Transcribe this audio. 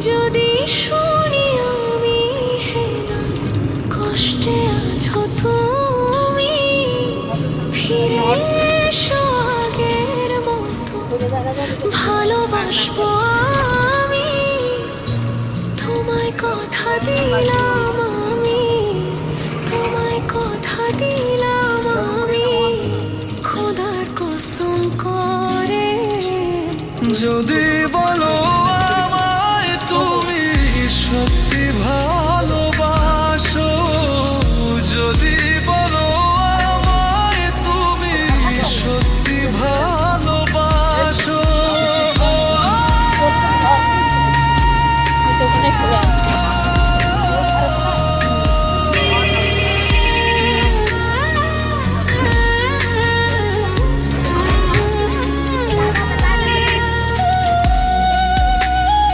যদি শুনি আমি হেনা কষ্টে আছো তুমি, ফিরে এসো আগের মতো ভালোবাসবো আমি। তোমায় কথা দিলাম আমি, তোমায় কথা দিলাম আমি, খোদার কসম করে। যদি